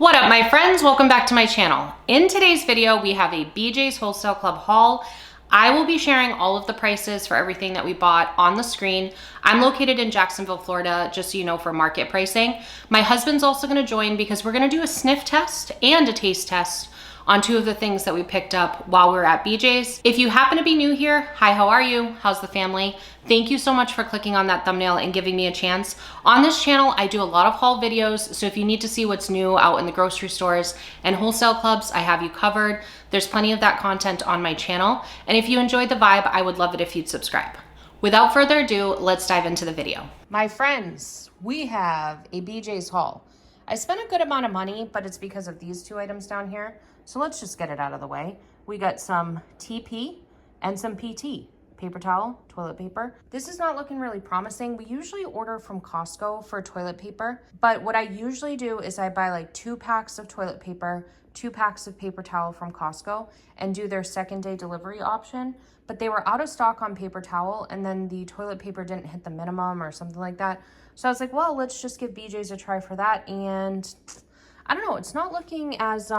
What up, my friends? Welcome back to my channel. In today's video, we have a BJ's Wholesale Club haul. I will be sharing all of the prices for everything that we bought on the screen. I'm located in Jacksonville, Florida, just so you know, for market pricing. My husband's also gonna join because we're gonna do a sniff test and a taste test on two of the things that we picked up while we were at BJ's. If you happen to be new here, hi, how are you? How's the family? Thank you so much for clicking on that thumbnail and giving me a chance. On this channel, I do a lot of haul videos, so if you need to see what's new out in the grocery stores and wholesale clubs, I have you covered. There's plenty of that content on my channel, and if you enjoyed the vibe, I would love it if you'd subscribe. Without further ado, let's dive into the video. My friends, we have a BJ's haul. I spent a good amount of money, but it's because of these two items down here. So let's just get it out of the way. We got some TP and some PT. Paper towel, toilet paper. This is not looking really promising. We usually order from Costco for toilet paper, but what I usually do is I buy like 2 packs of toilet paper, 2 packs of paper towel from Costco, and do their second day delivery option. But they were out of stock on paper towel, and then the toilet paper didn't hit the minimum or something like that. So I was like, well, let's just give BJ's a try for that. And I don't know, it's not looking as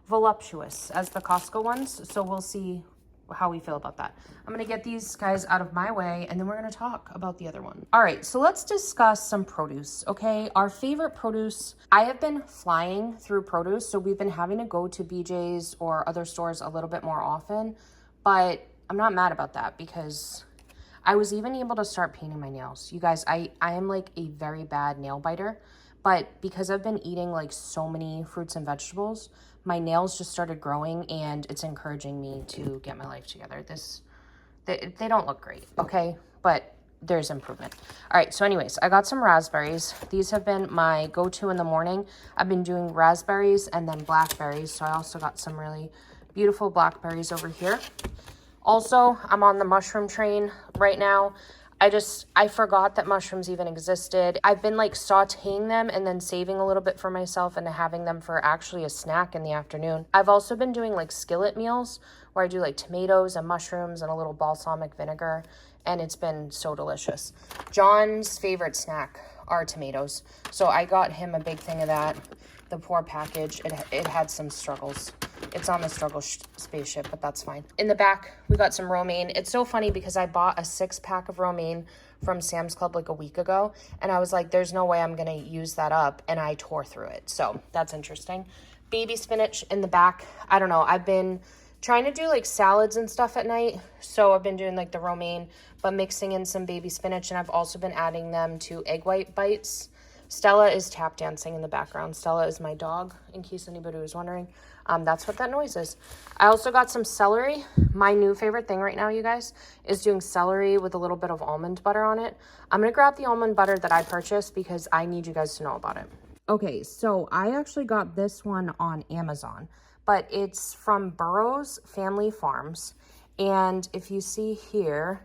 voluptuous as the Costco ones, so we'll see how we feel about that. I'm gonna get these guys out of my way, and then we're gonna talk about the other one. All right, so let's discuss some produce, okay? Our favorite produce. I have been flying through produce, so we've been having to go to BJ's or other stores a little bit more often, but I'm not mad about that because I was even able to start painting my nails. You guys, I am like a very bad nail biter, but because I've been eating like so many fruits and vegetables, my nails just started growing, and it's encouraging me to get my life together. They don't look great, okay? But there's improvement. All right, so anyways, I got some raspberries. These have been my go-to in the morning. I've been doing raspberries and then blackberries, so I also got some really beautiful blackberries over here. Also, I'm on the mushroom train right now. I forgot that mushrooms even existed. I've been like sauteing them and then saving a little bit for myself and having them for actually a snack in the afternoon. I've also been doing like skillet meals where I do like tomatoes and mushrooms and a little balsamic vinegar, and it's been so delicious. John's favorite snack are tomatoes, so I got him a big thing of that. The poor package, it had some struggles. It's on the struggle spaceship, but that's fine. In the back, we got some romaine. It's so funny because I bought a 6-pack of romaine from Sam's Club like a week ago, and I was like, there's no way I'm gonna use that up, and I tore through it. So that's interesting. Baby spinach in the back. I don't know. I've been trying to do like salads and stuff at night, so I've been doing like the romaine, but mixing in some baby spinach, and I've also been adding them to egg white bites. Stella is tap dancing in the background. Stella is my dog, in case anybody was wondering. That's what that noise is. I also got some celery. My new favorite thing right now, you guys, is doing celery with a little bit of almond butter on it. I'm going to grab the almond butter that I purchased because I need you guys to know about it. Okay, so I actually got this one on Amazon, but it's from Burroughs Family Farms. And if you see here,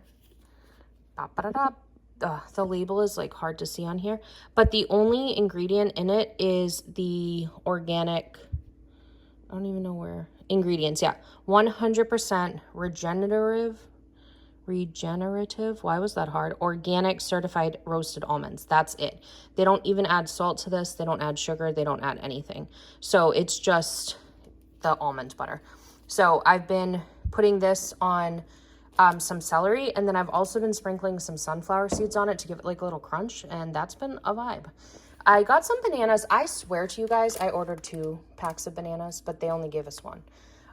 the label is like hard to see on here, but the only ingredient in it is the organic, I don't even know where, ingredients, yeah. 100% regenerative, why was that hard? Organic certified roasted almonds, that's it. They don't even add salt to this, they don't add sugar, they don't add anything. So it's just the almond butter. So I've been putting this on some celery, and then I've also been sprinkling some sunflower seeds on it to give it like a little crunch, and that's been a vibe. I got some bananas. I swear to you guys, I ordered 2 packs of bananas, but they only gave us 1.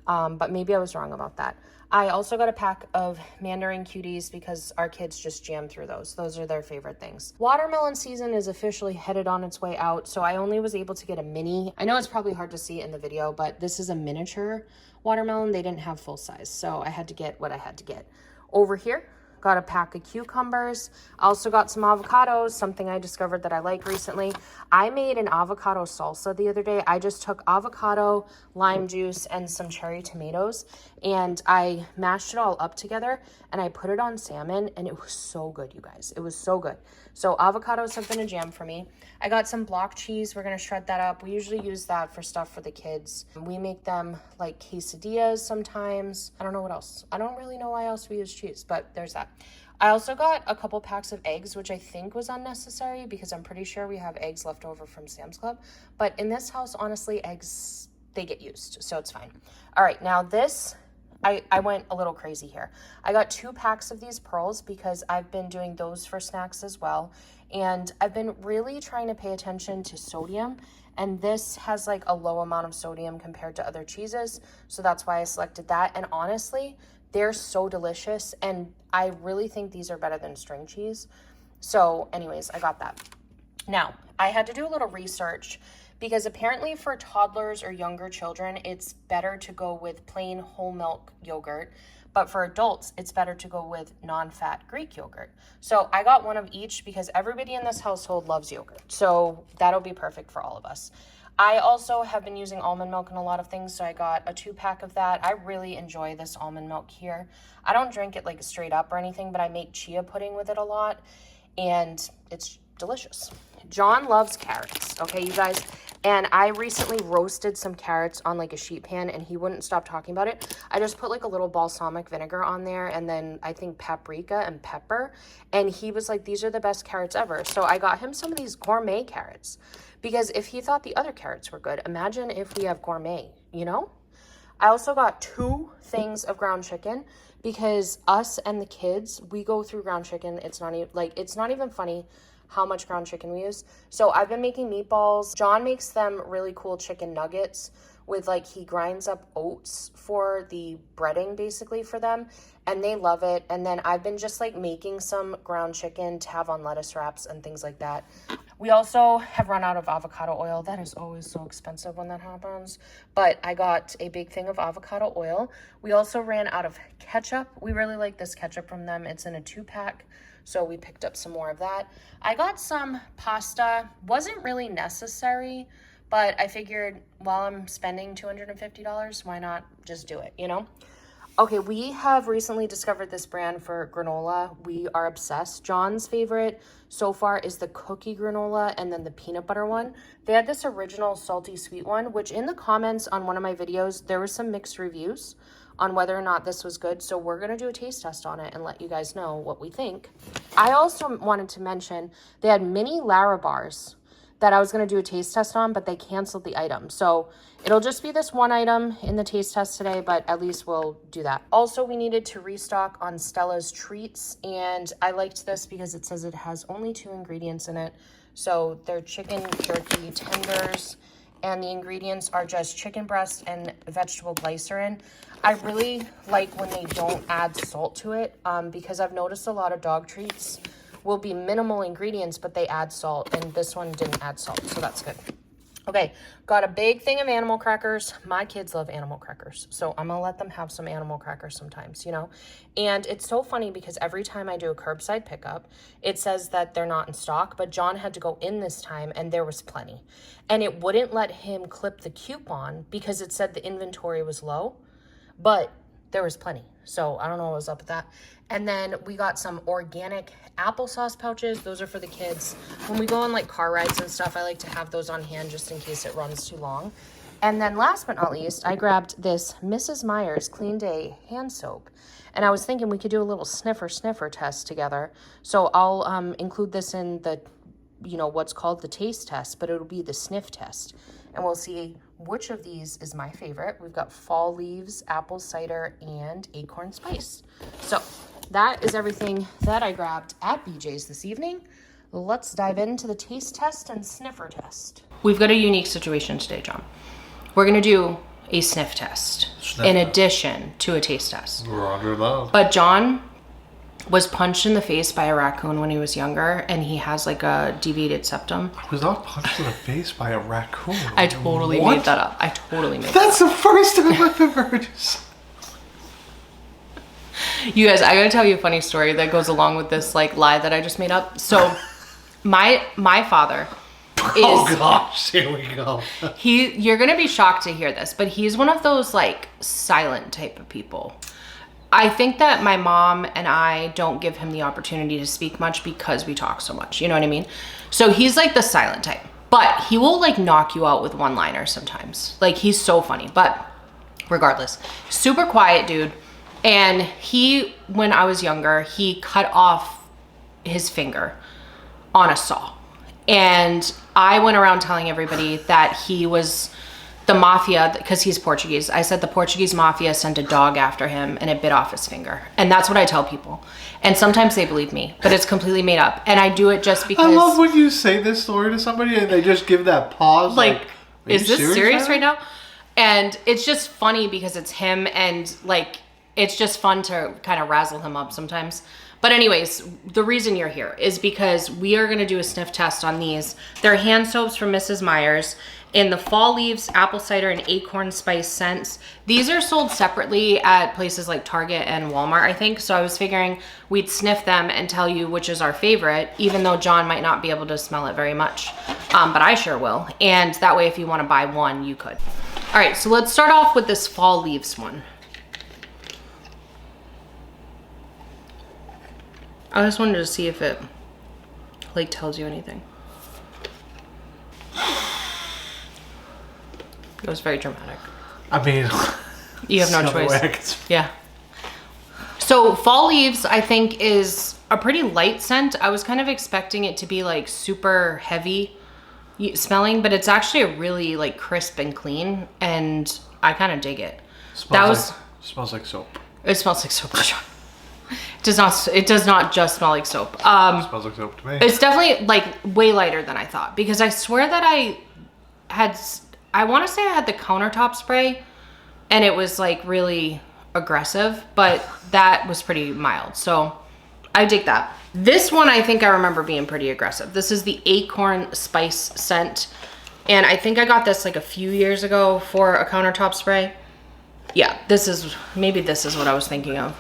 But maybe I was wrong about that. I also got a pack of mandarin cuties because our kids just jam through those. Those are their favorite things. Watermelon season is officially headed on its way out, so I only was able to get a mini. I know it's probably hard to see in the video, but this is a miniature watermelon. They didn't have full size, so I had to get what I had to get. Over here, got a pack of cucumbers. I also got some avocados, something I discovered that I like recently. I made an avocado salsa the other day. I just took avocado, lime juice, and some cherry tomatoes, and I mashed it all up together, and I put it on salmon, and it was so good, you guys. It was so good. So avocados have been a jam for me. I got some block cheese. We're going to shred that up. We usually use that for stuff for the kids. We make them like quesadillas sometimes. I don't know what else. I don't really know why else we use cheese, but there's that. I also got a couple packs of eggs, which I think was unnecessary because I'm pretty sure we have eggs left over from Sam's Club. But in this house, honestly, eggs, they get used, so it's fine. All right, now this, I went a little crazy here. I got 2 packs of these pearls because I've been doing those for snacks as well. And I've been really trying to pay attention to sodium. And this has like a low amount of sodium compared to other cheeses. So that's why I selected that. And honestly, they're so delicious. And I really think these are better than string cheese. So anyways, I got that. Now, I had to do a little research because apparently for toddlers or younger children, it's better to go with plain whole milk yogurt. But for adults, it's better to go with non-fat Greek yogurt. So I got one of each because everybody in this household loves yogurt. So that'll be perfect for all of us. I also have been using almond milk in a lot of things, so I got a 2-pack of that. I really enjoy this almond milk here. I don't drink it like straight up or anything, but I make chia pudding with it a lot, and it's delicious. John loves carrots, okay, you guys? And I recently roasted some carrots on like a sheet pan and he wouldn't stop talking about it. I just put like a little balsamic vinegar on there and then I think paprika and pepper. And he was like, these are the best carrots ever. So I got him some of these gourmet carrots because if he thought the other carrots were good, imagine if we have gourmet, you know? I also got 2 things of ground chicken because us and the kids, we go through ground chicken. It's not even funny how much ground chicken we use. So I've been making meatballs. John makes them really cool chicken nuggets with like, he grinds up oats for the breading basically for them and they love it. And then I've been just like making some ground chicken to have on lettuce wraps and things like that. We also have run out of avocado oil. That is always so expensive when that happens. But I got a big thing of avocado oil. We also ran out of ketchup. We really like this ketchup from them. It's in a 2-pack. So we picked up some more of that. I got some pasta. Wasn't really necessary, but I figured while I'm spending $250, why not just do it, you know? Okay, we have recently discovered this brand for granola. We are obsessed. John's favorite so far is the cookie granola and then the peanut butter one. They had this original salty sweet one, which in the comments on one of my videos, there was some mixed reviews on whether or not this was good. So we're going to do a taste test on it and let you guys know what we think. I also wanted to mention they had mini Larabars that I was going to do a taste test on, but they canceled the item. So it'll just be this one item in the taste test today, but at least we'll do that. Also, we needed to restock on Stella's treats. And I liked this because it says it has only 2 ingredients in it. So they're chicken jerky tenders, and the ingredients are just chicken breast and vegetable glycerin. I really like when they don't add salt to it because I've noticed a lot of dog treats will be minimal ingredients, but they add salt, and this one didn't add salt, so that's good. Okay, got a big thing of animal crackers. My kids love animal crackers, so I'm gonna let them have some animal crackers sometimes, you know? And it's so funny because every time I do a curbside pickup, it says that they're not in stock, but John had to go in this time and there was plenty. And it wouldn't let him clip the coupon because it said the inventory was low, but there was plenty. So I don't know what was up with that. And then we got some organic applesauce pouches. Those are for the kids. When we go on like car rides and stuff, I like to have those on hand just in case it runs too long. And then last but not least, I grabbed this Mrs. Meyer's Clean Day hand soap. And I was thinking we could do a little sniffer test together. So I'll include this in the, you know, what's called the taste test, but it'll be the sniff test. And we'll see which of these is my favorite. We've got fall leaves, apple cider, and acorn spice. So that is everything that I grabbed at BJ's this evening. Let's dive into the taste test and sniffer test. We've got a unique situation today, John. We're gonna do a sniff test in addition to a taste test. Roger love. But John was punched in the face by a raccoon when he was younger, and he has like a deviated septum. I was not punched in the face by a raccoon. I totally made that up. That's the first time I've ever heard this. You guys, I gotta tell you a funny story that goes along with this like lie that I just made up. So my father is, oh gosh, here we go. You're gonna be shocked to hear this, but he's one of those like silent type of people. I think that my mom and I don't give him the opportunity to speak much because we talk so much, you know what I mean? So he's like the silent type, but he will like knock you out with one-liners sometimes. Like he's so funny, but regardless, super quiet dude. And when I was younger, he cut off his finger on a saw. And I went around telling everybody that he was the mafia, because he's Portuguese. I said the Portuguese mafia sent a dog after him and it bit off his finger. And that's what I tell people. And sometimes they believe me, but it's completely made up. And I do it just because... I love when you say this story to somebody and they just give that pause. Like is this serious right right now? And it's just funny because it's him, and like, it's just fun to kind of razzle him up sometimes. But anyways, the reason you're here is because we are going to do a sniff test on these. They're hand soaps from Mrs. Meyer's in the fall leaves, apple cider, and acorn spice scents. These are sold separately at places like Target and Walmart, I think. So I was figuring we'd sniff them and tell you which is our favorite, even though John might not be able to smell it very much. But I sure will. And that way, if you want to buy one, you could. All right, so let's start off with this fall leaves one. I just wanted to see if it like tells you anything. It was very dramatic. I mean, you have no choice. Yeah. So fall leaves, I think, is a pretty light scent. I was kind of expecting it to be like super heavy smelling, but it's actually a really like crisp and clean, and I kind of dig it. Smells like soap. It smells like soap. It does not just smell like soap. It smells like soap to me. It's definitely like way lighter than I thought, because I swear that I want to say I had the countertop spray and it was like really aggressive, but that was pretty mild. So I dig that. This one, I think I remember being pretty aggressive. This is the acorn spice scent. And I think I got this like a few years ago for a countertop spray. Yeah, maybe this is what I was thinking of.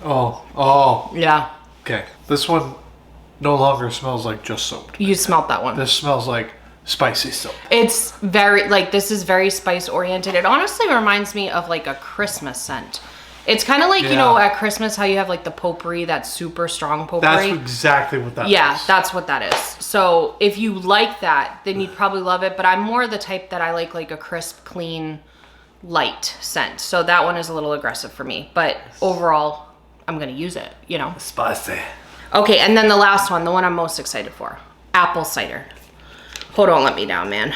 Oh. Yeah. Okay. This one no longer smells like just soap. You smelled that one. This smells like spicy soap. It's very, like, this is very spice oriented. It honestly reminds me of like a Christmas scent. It's kind of like, you know, at Christmas, how you have like the potpourri, that super strong potpourri. That's exactly what that is. Yeah, that's what that is. So if you like that, then you'd probably love it. But I'm more the type that I like a crisp, clean, light scent. So that one is a little aggressive for me. But overall, I'm going to use it, you know. Spicy. Okay, and then the last one, the one I'm most excited for. Apple cider. Hold on, let me down, man.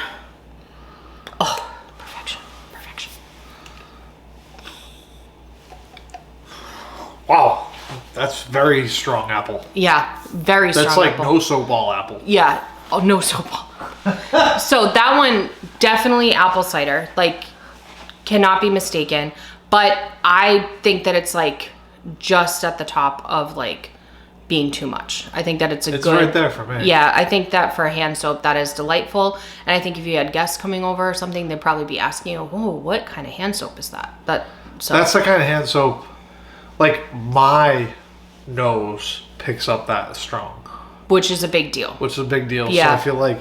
Oh, perfection. Perfection. Wow. That's very strong apple. Yeah, very strong That's like apple. no soap ball apple. Yeah. Oh, no soap ball. So that one, definitely apple cider. Like, cannot be mistaken. But I think that it's like just at the top of like being too much. I think that it's good. It's right there for me. Yeah, I think that for a hand soap, that is delightful. And I think if you had guests coming over or something, they'd probably be asking you, "Oh, what kind of hand soap is that?" That's the kind of hand soap, like, my nose picks up that strong. Which is a big deal. Yeah. So I feel like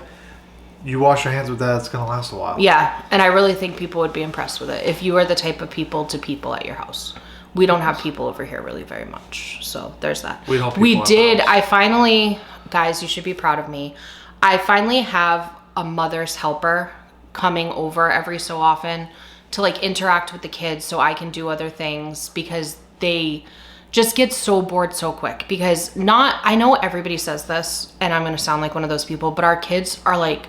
you wash your hands with that, it's going to last a while. Yeah, and I really think people would be impressed with it if you are the type of people at your house. We don't have people over here really very much. So there's that. I finally, guys, you should be proud of me. I finally have a mother's helper coming over every so often to like interact with the kids so I can do other things, because they just get so bored so quick. Because I know everybody says this and I'm going to sound like one of those people, but our kids are like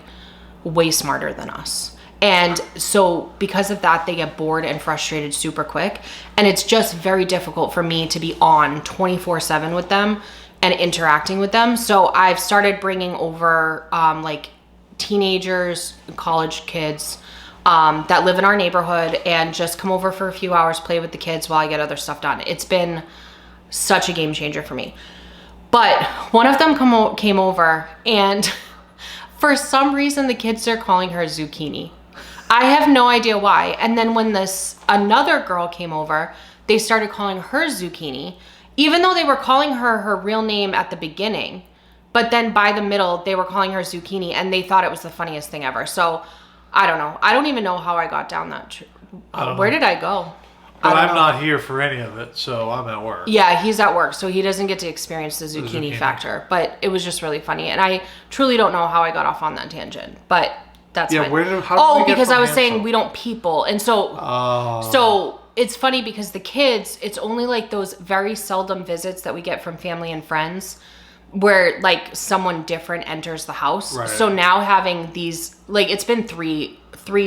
way smarter than us. And so because of that, they get bored and frustrated super quick. And it's just very difficult for me to be on 24/7 with them and interacting with them. So I've started bringing over like teenagers, college kids that live in our neighborhood, and just come over for a few hours, play with the kids while I get other stuff done. It's been such a game changer for me. But one of them came over, and for some reason, the kids are calling her zucchini. I have no idea why. And then when another girl came over, they started calling her zucchini, even though they were calling her real name at the beginning. But then by the middle, they were calling her zucchini, and they thought it was the funniest thing ever. So I don't know. I don't even know how I got down that. Where did I go? But I'm not here for any of it, so I'm at work. Yeah, he's at work, so he doesn't get to experience the zucchini factor. But it was just really funny, and I truly don't know how I got off on that tangent. But that's fine. How did we get because from I was hand saying soap? we don't people, and so it's funny because the kids, it's only like those very seldom visits that we get from family and friends where like someone different enters the house. Right. So now having these, like it's been three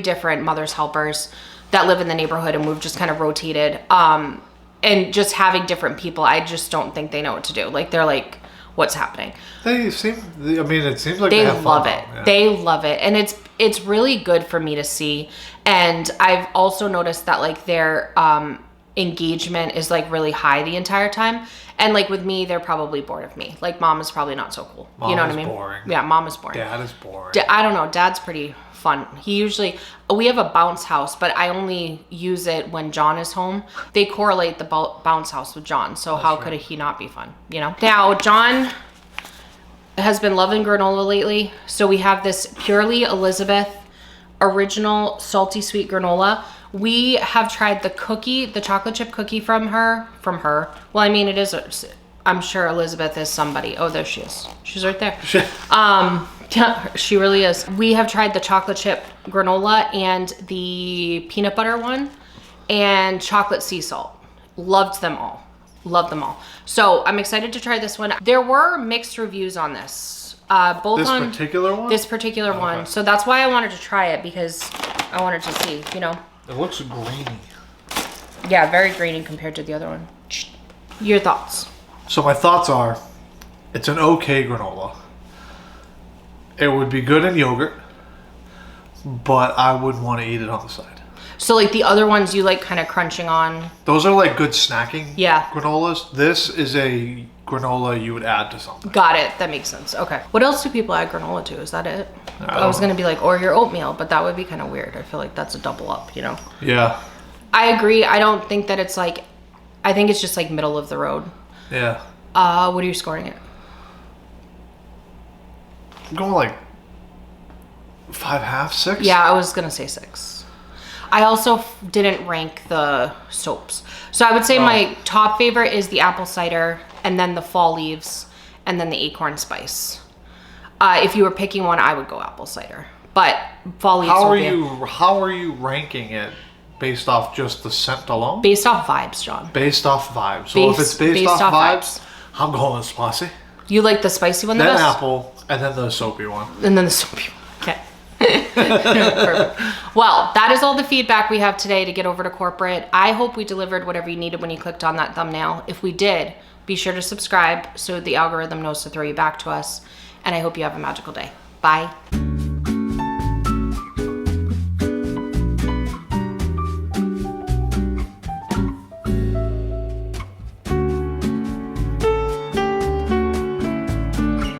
different mother's helpers that live in the neighborhood, and we've just kind of rotated. And just having different people, I just don't think they know what to do. Like they're like, what's happening? It seems like They have love fun, it. though. Yeah. They love it. And it's really good for me to see. And I've also noticed that like their engagement is like really high the entire time. And like with me, they're probably bored of me. Like mom is probably not so cool. Mom you know what is I mean? boring. Yeah, mom is boring. Dad is boring. I don't know. Dad's pretty fun. We have a bounce house, but I only use it when John is home. They correlate the bounce house with John. So how could he not be fun? You know? Now, John has been loving granola lately. So we have this Purely Elizabeth original salty sweet granola. We have tried the chocolate chip cookie from her. Well, I mean, I'm sure Elizabeth is somebody. Oh, there she is. She's right there. Yeah, she really is. We have tried the chocolate chip granola and the peanut butter one and chocolate sea salt. Loved them all. So I'm excited to try this one. There were mixed reviews on this. This particular one. So that's why I wanted to try it, because I wanted to see, you know. It looks grainy. Yeah, very grainy compared to the other one. Your thoughts? So my thoughts are, it's an okay granola. It would be good in yogurt, but I wouldn't want to eat it on the side. So like the other ones you like kind of crunching on. Those are like good snacking Yeah. granolas. This is a granola you would add to something. Got it. That makes sense. Okay. What else do people add granola to? Is that it? I was going to be like, or your oatmeal, but that would be kind of weird. I feel like that's a double up, you know? Yeah. I agree. I don't think that it's like, I think it's just like middle of the road. Yeah. What are you scoring it? I'm going like 5.5, 6. Yeah, I was going to say 6. I also didn't rank the soaps. So I would say my top favorite is the apple cider, and then the fall leaves, and then the acorn spice. If you were picking one, I would go apple cider. But fall leaves How are you ranking it based off just the scent alone? based off vibes, John. Based off vibes. So if it's based off vibes, I'm going with spicy. You like the spicy one the Then best? apple, and then the soapy one. And then the soapy one. Okay. Perfect. Well, that is all the feedback we have today to get over to corporate. I hope we delivered whatever you needed when you clicked on that thumbnail. If we did, be sure to subscribe so the algorithm knows to throw you back to us. And I hope you have a magical day. Bye.